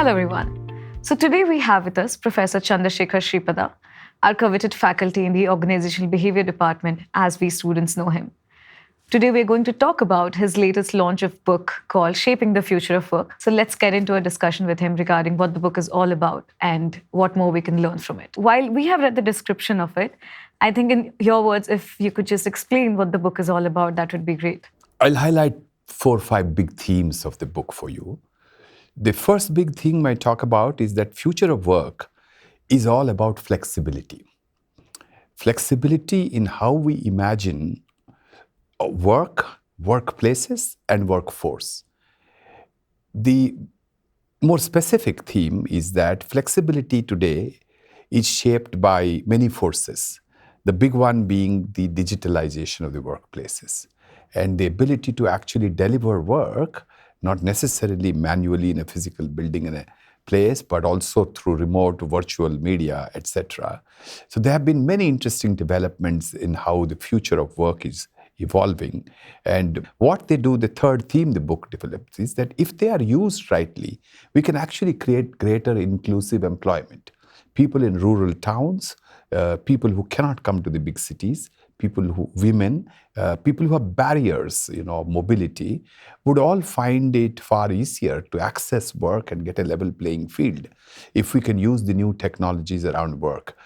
Hello everyone. So today we have with us Professor Chandrasekhar Sripada, our coveted faculty in the Organizational Behaviour department as we students know him. Today we're going to talk about his latest launch of book called Shaping the Future of Work. So let's get into a discussion with him regarding what the book is all about and what more we can learn from it. While we have read the description of it, I think in your words, if you could just explain what the book is all about, that would be great. I'll highlight 4 or 5 big themes of the book for you. The first big theme I talk about is that future of work is all about flexibility. Flexibility in how we imagine work, workplaces, and workforce. The more specific theme is that flexibility today is shaped by many forces, the big one being the digitalization of the workplaces and the ability to actually deliver work, not necessarily manually in a physical building in a place, but also through remote virtual media, etc. So there have been many interesting developments in how the future of work is evolving. And what they do, the third theme the book develops, is that if they are used rightly, we can actually create greater inclusive employment. People in rural towns, people who cannot come to the big cities, women, people who have barriers, mobility, would all find it far easier to access work and get a level playing field if we can use the new technologies around work.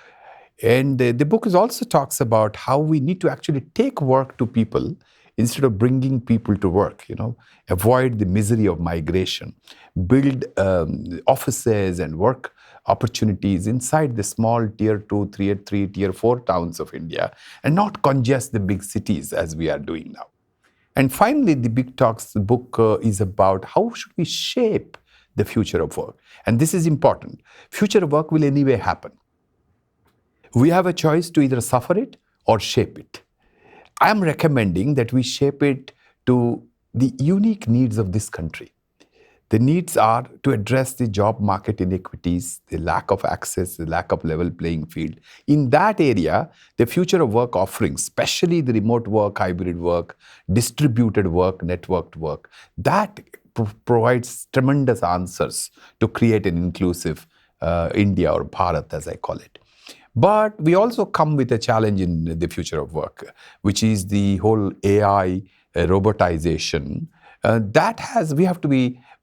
And the book also talks about how we need to actually take work to people instead of bringing people to work, avoid the misery of migration, build offices and work opportunities inside the small tier 2, tier 3, tier 4 towns of India and not congest the big cities as we are doing now. And finally, the book is about how should we shape the future of work. And this is important. Future of work will anyway happen. We have a choice to either suffer it or shape it. I am recommending that we shape it to the unique needs of this country. The needs are to address the job market inequities, the lack of access, the lack of level playing field. In that area, the future of work offerings, especially the remote work, hybrid work, distributed work, networked work, that provides tremendous answers to create an inclusive India or Bharat, as I call it. But we also come with a challenge in the future of work, which is the whole AI robotization.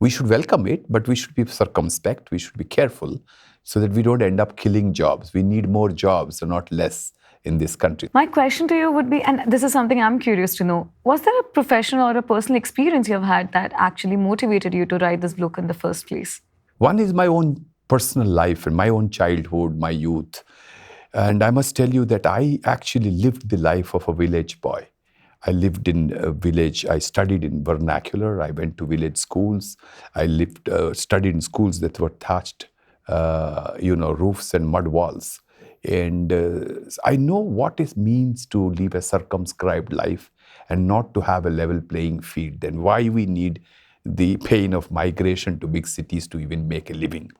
We should welcome it, but we should be circumspect, we should be careful so that we don't end up killing jobs. We need more jobs, so not less in this country. My question to you would be, and this is something I'm curious to know, was there a professional or a personal experience you've had that actually motivated you to write this book in the first place? One is my own personal life and my own childhood, my youth. And I must tell you that I actually lived the life of a village boy. I lived in a village. I studied in vernacular. I went to village schools. I studied in schools that were thatched, roofs and mud walls. And I know what it means to live a circumscribed life and not to have a level playing field, and why we need the pain of migration to big cities to even make a living.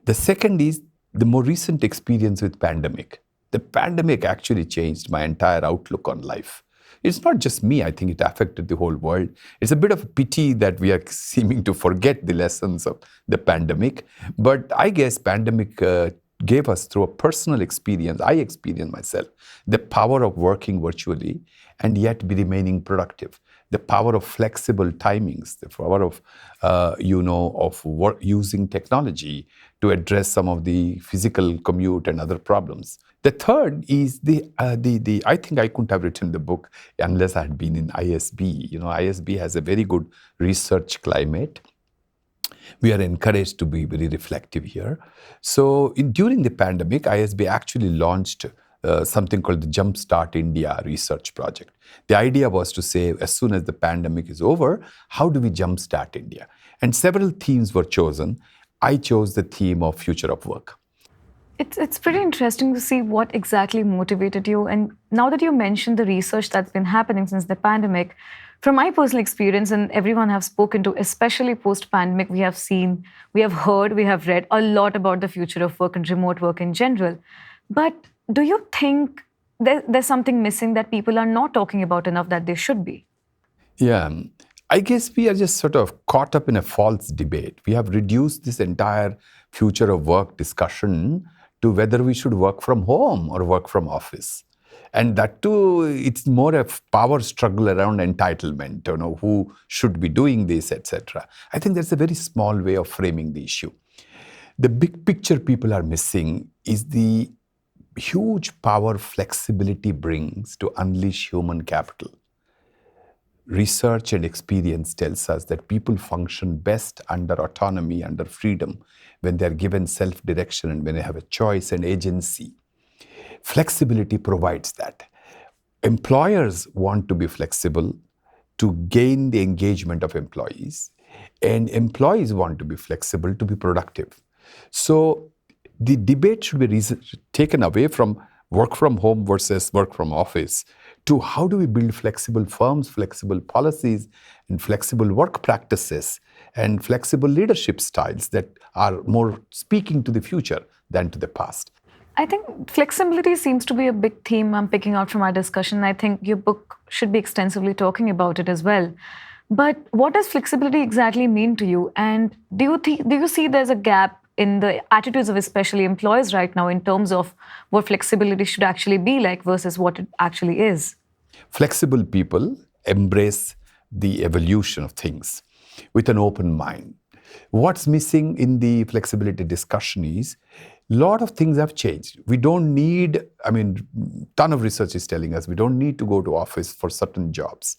The second is the more recent experience with pandemic. The pandemic actually changed my entire outlook on life. It's not just me, I think it affected the whole world. It's a bit of a pity that we are seeming to forget the lessons of the pandemic. But I guess pandemic gave us, through a personal experience, I experienced myself, the power of working virtually and yet be remaining productive. The power of flexible timings, the power of, using technology to address some of the physical commute and other problems. The third is I think I couldn't have written the book unless I had been in ISB. ISB has a very good research climate. We are encouraged to be very reflective here. So during the pandemic, ISB actually launched something called the Jumpstart India research project. The idea was to say, as soon as the pandemic is over, how do we jumpstart India? And several themes were chosen. I chose the theme of future of work. It's pretty interesting to see what exactly motivated you. And now that you mentioned the research that's been happening since the pandemic, from my personal experience and everyone I've spoken to, especially post-pandemic, we have seen, we have heard, we have read a lot about the future of work and remote work in general. But do you think there's something missing that people are not talking about enough that they should be? Yeah, I guess we are just sort of caught up in a false debate. We have reduced this entire future of work discussion to whether we should work from home or work from office. And that too, it's more a power struggle around entitlement, who should be doing this, etc. I think that's a very small way of framing the issue. The big picture people are missing is the huge power flexibility brings to unleash human capital. Research and experience tells us that people function best under autonomy, under freedom, when they're given self-direction and when they have a choice and agency. Flexibility provides that. Employers want to be flexible to gain the engagement of employees, and employees want to be flexible to be productive. So the debate should be taken away from work from home versus work from office to how do we build flexible firms, flexible policies, and flexible work practices, and flexible leadership styles that are more speaking to the future than to the past. I think flexibility seems to be a big theme I'm picking out from our discussion. I think your book should be extensively talking about it as well. But what does flexibility exactly mean to you? And do you see there's a gap in the attitudes of especially employers right now in terms of what flexibility should actually be like versus what it actually is? Flexible people embrace the evolution of things with an open mind. What's missing in the flexibility discussion is a lot of things have changed. We don't need, ton of research is telling us we don't need to go to office for certain jobs.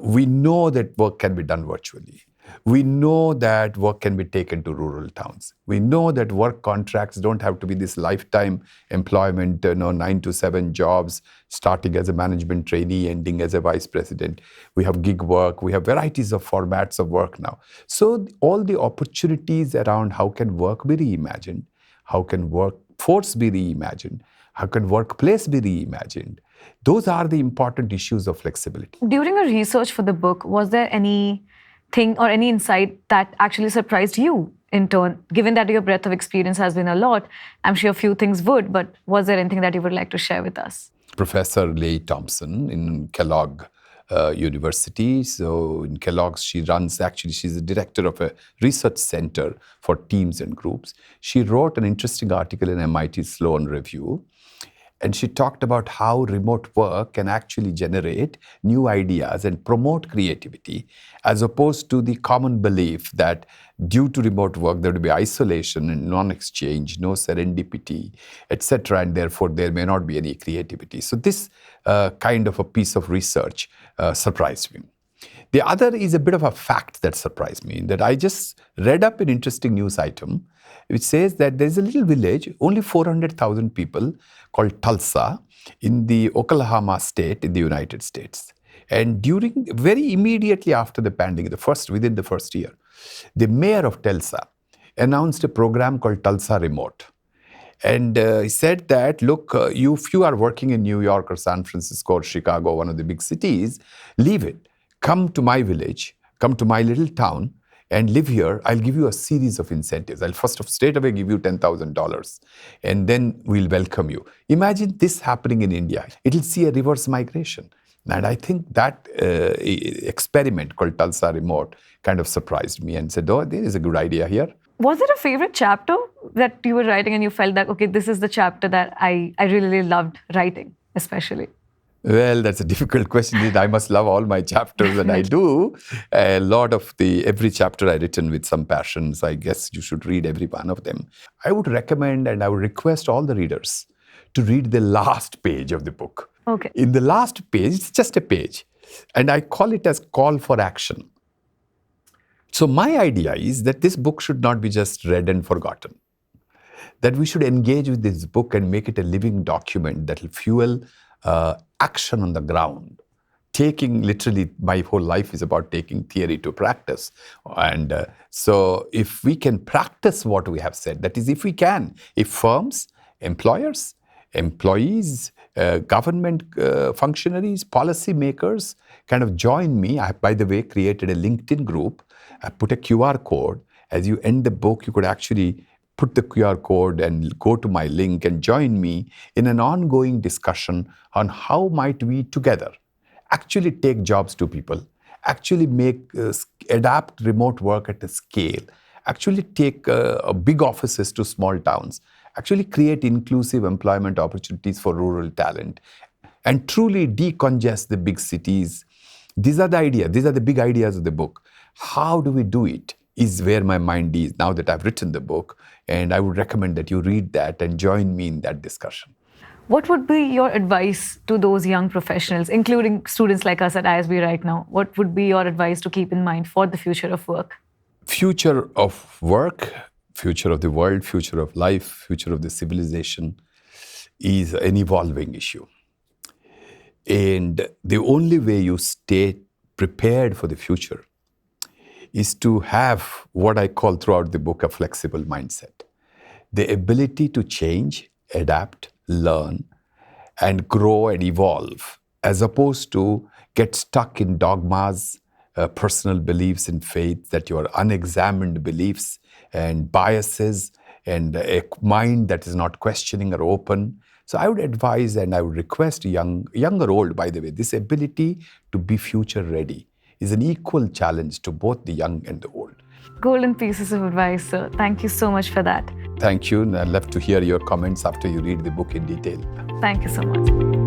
We know that work can be done virtually. We know that work can be taken to rural towns. We know that work contracts don't have to be this lifetime employment, 9 to 7 jobs, starting as a management trainee, ending as a vice president. We have gig work. We have varieties of formats of work now. So all the opportunities around how can work be reimagined, how can workforce be reimagined, how can workplace be reimagined, those are the important issues of flexibility. During your research for the book, was there anything or any insight that actually surprised you in turn? Given that your breadth of experience has been a lot, I'm sure a few things would, but was there anything that you would like to share with us? Professor Leigh Thompson in Kellogg University. So in Kellogg's, she's the director of a research center for teams and groups. She wrote an interesting article in MIT Sloan Review. And she talked about how remote work can actually generate new ideas and promote creativity, as opposed to the common belief that due to remote work, there will be isolation and non-exchange, no serendipity, etc. And therefore, there may not be any creativity. So this kind of a piece of research surprised me. The other is a bit of a fact that surprised me, that I just read up an interesting news item which says that there's a little village, only 400,000 people, called Tulsa in the Oklahoma state in the United States. And very immediately after the pandemic, within the first year, the mayor of Tulsa announced a program called Tulsa Remote. And he said that, look, if you are working in New York or San Francisco or Chicago, one of the big cities, leave it. Come to my village, come to my little town, and live here. I'll give you a series of incentives. I'll first straight away give you $10,000, and then we'll welcome you. Imagine this happening in India. It'll see a reverse migration. And I think that experiment called Tulsa Remote kind of surprised me and said, oh, there is a good idea here. Was there a favorite chapter that you were writing and you felt that, okay, this is the chapter that I really loved writing, especially? Well, that's a difficult question. I must love all my chapters, and I do. Every chapter I've written with some passion, so I guess you should read every one of them. I would recommend and I would request all the readers to read the last page of the book. Okay. In the last page, it's just a page, and I call it as call for action. So my idea is that this book should not be just read and forgotten, that we should engage with this book and make it a living document that will fuel action on the ground. Literally, my whole life is about taking theory to practice. And so if we can practice what we have said, that is, if firms, employers, employees, government functionaries, policy makers kind of join me. I, by the way, created a LinkedIn group. I put a QR code. As you end the book, you could actually put the QR code and go to my link and join me in an ongoing discussion on how might we together actually take jobs to people actually adapt remote work at a scale, actually take big offices to small towns, actually create inclusive employment opportunities for rural talent, and truly decongest the big cities. These are the ideas, these are the big ideas of the book. How do we do it is where my mind is now that I've written the book, and I would recommend that you read that and join me in that discussion. What would be your advice to those young professionals, including students like us at ISB right now? What would be your advice to keep in mind for the future of work? Future of work, future of the world, future of life, future of the civilization is an evolving issue. And the only way you stay prepared for the future is to have what I call throughout the book a flexible mindset. The ability to change, adapt, learn, and grow and evolve, as opposed to get stuck in dogmas, personal beliefs in faith, that your unexamined beliefs and biases, and a mind that is not questioning or open. So I would advise and I would request young or old, by the way, this ability to be future ready is an equal challenge to both the young and the old. Golden pieces of advice, sir. Thank you so much for that. Thank you, and I'd love to hear your comments after you read the book in detail. Thank you so much.